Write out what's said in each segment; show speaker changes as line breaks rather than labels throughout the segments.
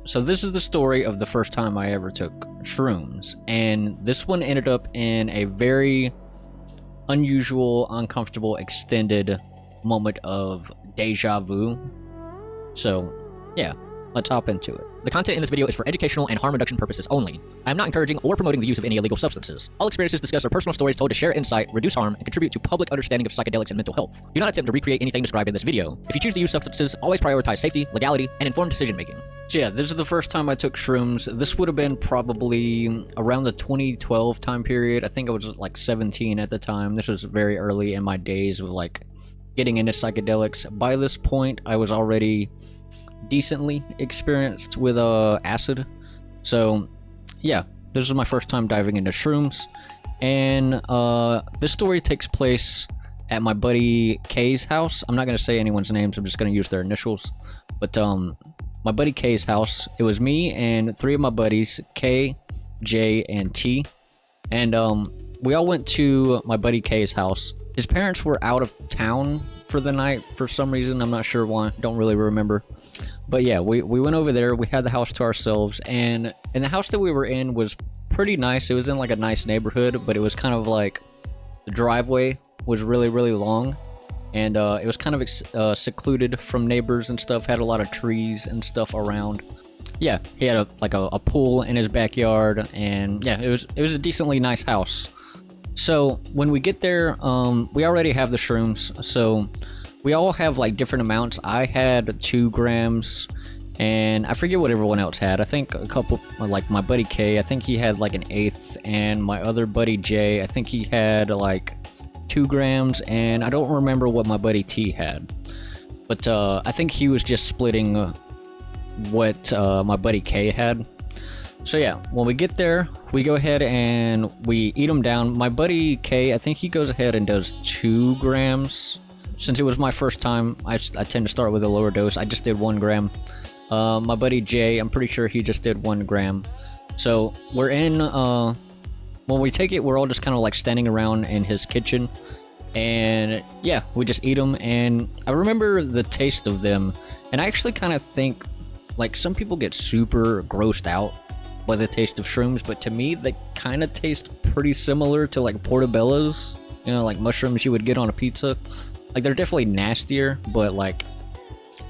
So this is the story of the first time I ever took shrooms, and this one ended up in a very unusual, uncomfortable, extended moment of deja vu. So, yeah, let's hop into it. The content in this video is for educational and harm reduction purposes only. I am not encouraging or promoting the use of any illegal substances. All experiences discussed are personal stories told to share insight, reduce harm, and contribute to public understanding of psychedelics and mental health. Do not attempt to recreate anything described in this video. If you choose to use substances, always prioritize safety, legality, and informed decision making. So yeah, this is the first time I took shrooms. This would have been probably around the 2012 time period. I think I was like 17 at the time. This was very early in my days of like getting into psychedelics. By this point, I was already decently experienced with acid. So yeah, this is my first time diving into shrooms. And this story takes place at my buddy K's house. I'm not going to say anyone's names, I'm just going to use their initials. But my buddy K's house, it was me and three of my buddies, K, J, and T. And we all went to my buddy K's house. His parents were out of town for the night for some reason. I'm not sure why. Don't really remember. But yeah, we went over there. We had the house to ourselves. And the house that we were in was pretty nice. It was in like a nice neighborhood, but it was kind of like the driveway was really, really long. And it was kind of secluded from neighbors and stuff. Had a lot of trees and stuff around. Yeah, he had a pool in his backyard. And yeah, it was a decently nice house. So when we get there, we already have the shrooms, so we all have like different amounts. I had 2 grams, and I forget what everyone else had. I think a couple, like my buddy K, I think he had like 1/8, and my other buddy J, I think he had like 2 grams, and I don't remember what my buddy T had. But I think he was just splitting what my buddy K had. So yeah, when we get there, we go ahead and we eat them down. My buddy K, I think he goes ahead and does 2 grams. Since it was my first time, I tend to start with a lower dose. I just did 1 gram. My buddy J, I'm pretty sure he just did 1 gram. So we're in, when we take it, we're all just kind of like standing around in his kitchen. And yeah, we just eat them. And I remember the taste of them. And I actually kind of think, like, some people get super grossed out by the taste of shrooms, but to me they kind of taste pretty similar to like portobellos, you know, like mushrooms you would get on a pizza. Like, they're definitely nastier, but like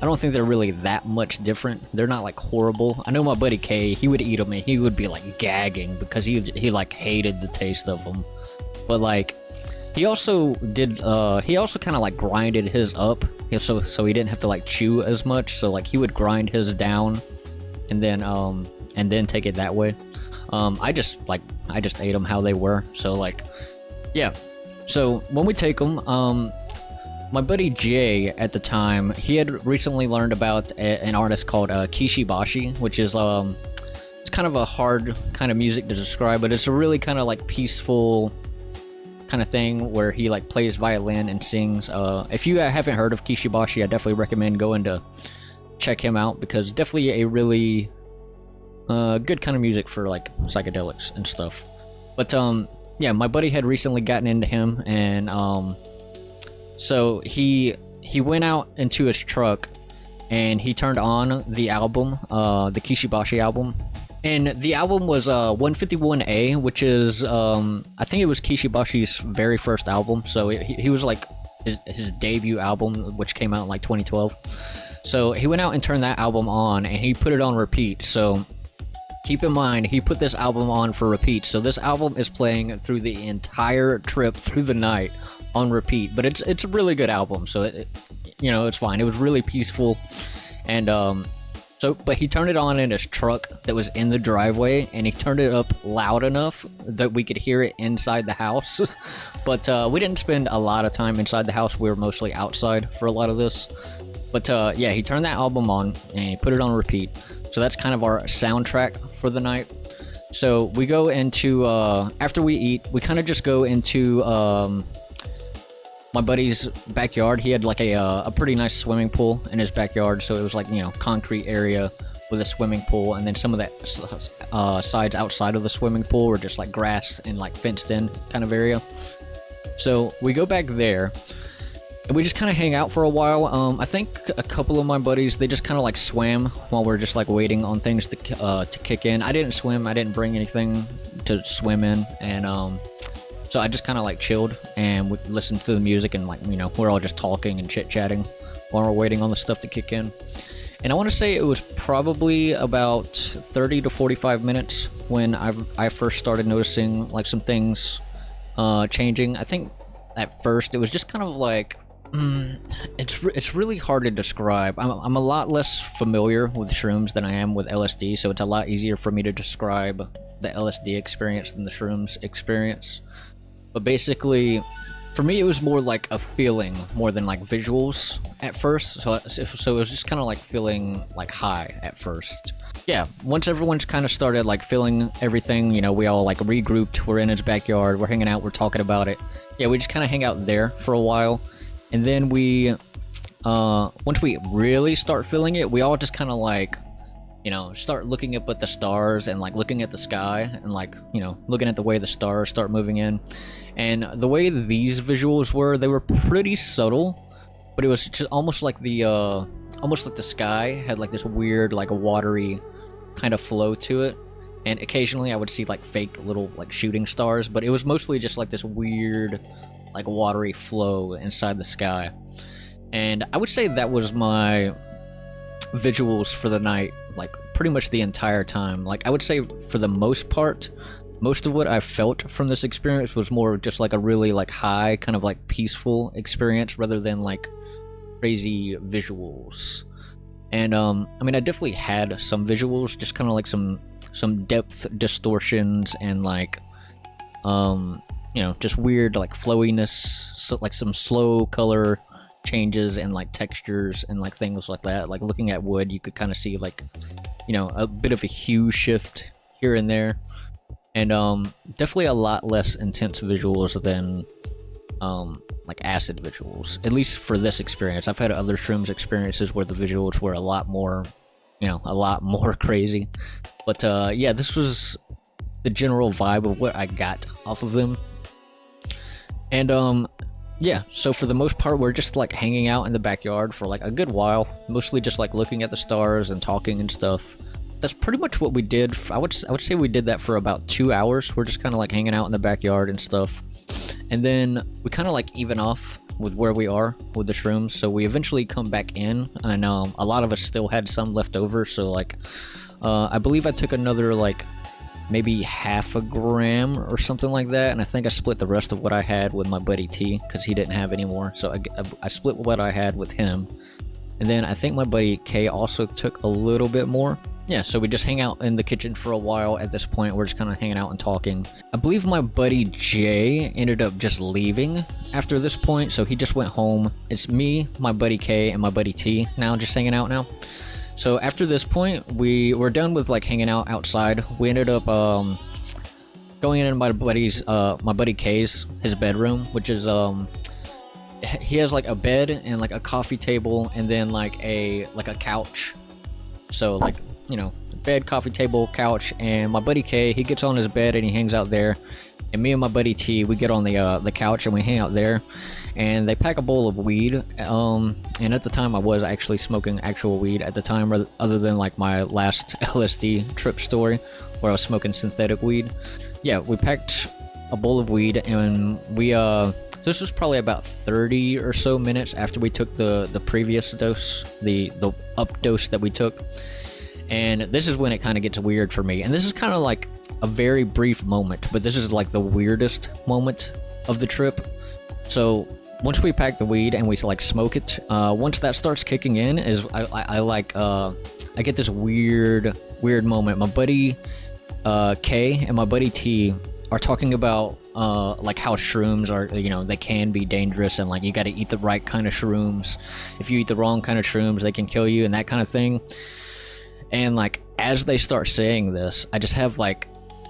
I don't think they're really that much different. They're not like horrible. I know my buddy K, he would eat them and he would be like gagging because he like hated the taste of them. But like he also did he also kind of like grinded his up, so he didn't have to like chew as much. So like he would grind his down and then take it that way. I just ate them how they were. So like, yeah. So when we take them, my buddy Jay at the time, he had recently learned about an artist called Kishibashi, which is it's kind of a hard kind of music to describe, but it's a really kind of like peaceful kind of thing where he like plays violin and sings. If you haven't heard of Kishibashi, I definitely recommend going to check him out, because definitely a really good kind of music for like psychedelics and stuff. But yeah, my buddy had recently gotten into him, and so he went out into his truck and he turned on the album, the Kishibashi album. And the album was 151A, which is I think it was Kishibashi's very first album. So he was like his debut album, which came out in like 2012. So he went out and turned that album on and he put it on repeat. So keep in mind, he put this album on for repeat. So this album is playing through the entire trip through the night on repeat. But it's a really good album, so you know, it's fine. It was really peaceful. And but he turned it on in his truck that was in the driveway, and he turned it up loud enough that we could hear it inside the house. But we didn't spend a lot of time inside the house. We were mostly outside for a lot of this. But yeah, he turned that album on and he put it on repeat. So that's kind of our soundtrack for the night. So we go into, after we eat, we kind of just go into my buddy's backyard. He had like a pretty nice swimming pool in his backyard. So it was like, you know, concrete area with a swimming pool. And then some of that sides outside of the swimming pool were just like grass and like fenced in kind of area. So we go back there. And we just kind of hang out for a while. I think a couple of my buddies, they just kind of like swam while we're just like waiting on things to kick in. I didn't swim. I didn't bring anything to swim in, and so I just kind of like chilled and we listened to the music, and like, you know, we're all just talking and chit-chatting while we're waiting on the stuff to kick in. And I want to say it was probably about 30 to 45 minutes when I first started noticing like some things changing. I think at first it was just kind of like, it's really hard to describe. I'm a lot less familiar with shrooms than I am with LSD, so it's a lot easier for me to describe the LSD experience than the shrooms experience. But basically, for me, it was more like a feeling more than like visuals at first. So it was just kind of like feeling like high at first. Yeah, once everyone's kind of started like feeling everything, you know, we all like regrouped. We're in his backyard. We're hanging out. We're talking about it. Yeah, we just kind of hang out there for a while. And then we, once we really start feeling it, we all just kind of like, you know, start looking up at the stars and like looking at the sky and like, you know, looking at the way the stars start moving in. And the way these visuals were, they were pretty subtle, but it was just almost like the sky had like this weird, like a watery kind of flow to it. And occasionally I would see like fake little like shooting stars, but it was mostly just like this weird, like watery flow inside the sky. And I would say that was my visuals for the night, like pretty much the entire time. Like I would say for the most part, most of what I felt from this experience was more just like a really like high, kind of like peaceful experience rather than like crazy visuals. And I mean, I definitely had some visuals, just kind of like some depth distortions and like you know, just weird like flowiness, so, like some slow color changes and like textures and like things like that. Like looking at wood, you could kind of see like, you know, a bit of a hue shift here and there. And definitely a lot less intense visuals than like acid visuals, at least for this experience. I've had other shrooms experiences where the visuals were a lot more, you know, a lot more crazy. But yeah, this was the general vibe of what I got off of them. And yeah, so for the most part, we're just like hanging out in the backyard for like a good while, mostly just like looking at the stars and talking and stuff. That's pretty much what we did. I would say we did that for about 2 hours. We're just kind of like hanging out in the backyard and stuff. And then we kind of like even off with where we are with the shrooms. So we eventually come back in, and a lot of us still had some left over. So like, I believe I took another like maybe half a gram or something like that, and I think I split the rest of what I had with my buddy T because he didn't have any more. So I split what I had with him, and then I think my buddy K also took a little bit more. Yeah, so we just hang out in the kitchen for a while. At this point, we're just kind of hanging out and talking. I believe my buddy J ended up just leaving after this point, so he just went home. It's me, my buddy K, and my buddy T now just hanging out now. So after this point, we were done with like hanging out outside. We ended up going into my buddy K's his bedroom, which is he has like a bed and like a coffee table and then like a couch. So like, you know, bed, coffee table, couch, and my buddy K, he gets on his bed and he hangs out there. And me and my buddy T, we get on the couch and we hang out there. And they pack a bowl of weed. And at the time, I was actually smoking actual weed at the time, other than like my last LSD trip story, where I was smoking synthetic weed. Yeah, we packed a bowl of weed, and we this was probably about 30 or so minutes after we took the previous dose, the up dose that we took. And this is when it kind of gets weird for me. And this is kind of like a very brief moment, but this is like the weirdest moment of the trip. So once we pack the weed and we like smoke it, once that starts kicking in, is I get this weird moment. My buddy K and my buddy T are talking about like how shrooms are, you know, they can be dangerous, and like you got to eat the right kind of shrooms. If you eat the wrong kind of shrooms, they can kill you, and that kind of thing. And like as they start saying this, I just have like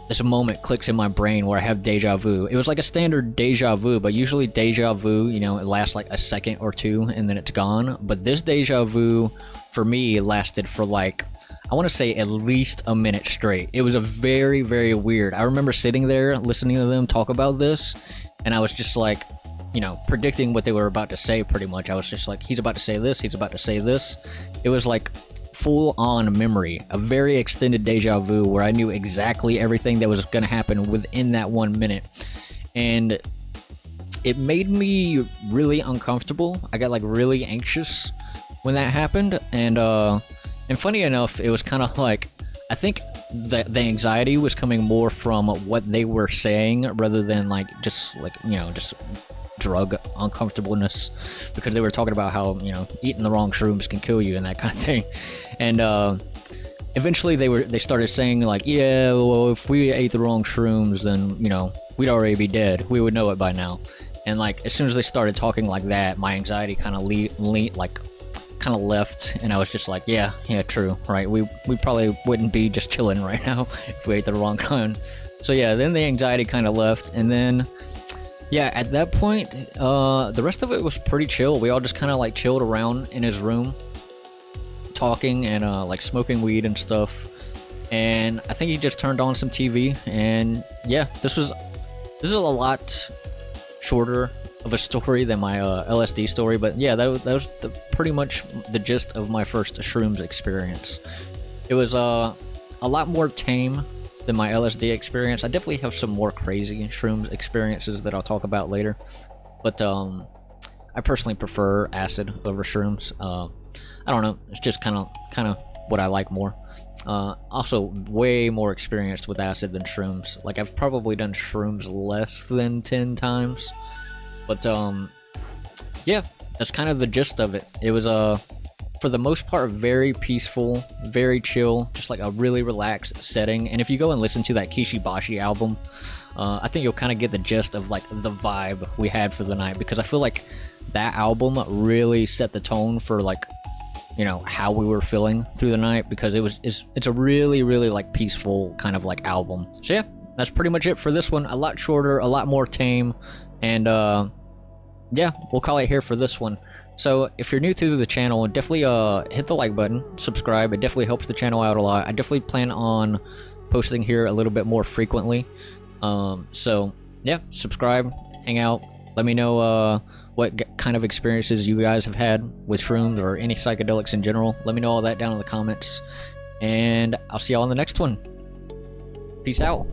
this moment clicks in my brain where I have deja vu. It was like a standard deja vu, but usually deja vu, you know, it lasts like a second or two and then it's gone. But this deja vu for me lasted for like, I want to say at least a minute straight. It was a very, very weird. I remember sitting there listening to them talk about this, and I was just like, you know, predicting what they were about to say pretty much. I was just like, he's about to say this, he's about to say this. It was like full on memory, a very extended deja vu where I knew exactly everything that was going to happen within that 1 minute. And it made me really uncomfortable. I got like really anxious when that happened. And funny enough, it was kind of like, I think the anxiety was coming more from what they were saying rather than like just like, you know, just drug uncomfortableness, because they were talking about how, you know, eating the wrong shrooms can kill you and that kind of thing. And eventually they started saying like, yeah, well, if we ate the wrong shrooms, then, you know, we'd already be dead, we would know it by now. And like as soon as they started talking like that, my anxiety kind of left, and I was just like, yeah, true, right, we probably wouldn't be just chilling right now if we ate the wrong kind. So yeah, then the anxiety kind of left, and then yeah, at that point, the rest of it was pretty chill. We all just kind of like chilled around in his room, talking and like smoking weed and stuff. And I think he just turned on some TV. And yeah, this is a lot shorter of a story than my LSD story. But yeah, that was pretty much the gist of my first shrooms experience. It was a lot more tame than my LSD experience. I definitely have some more crazy shrooms experiences that I'll talk about later, but I personally prefer acid over shrooms. I don't know, it's just kind of what I like more. Also way more experienced with acid than shrooms. Like I've probably done shrooms less than 10 times, but yeah, that's kind of the gist of it. It was for the most part, very peaceful, very chill, just like a really relaxed setting. And if you go and listen to that Kishibashi album, I think you'll kind of get the gist of like the vibe we had for the night, because I feel like that album really set the tone for like, you know, how we were feeling through the night, because it's a really, really like peaceful kind of like album. So yeah, that's pretty much it for this one. A lot shorter, a lot more tame, and yeah, we'll call it here for this one. So if you're new to the channel, definitely hit the like button, subscribe. It definitely helps the channel out a lot. I definitely plan on posting here a little bit more frequently. So yeah, subscribe, hang out, let me know what kind of experiences you guys have had with shrooms or any psychedelics in general. Let me know all that down in the comments, and I'll see y'all in the next one. Peace out.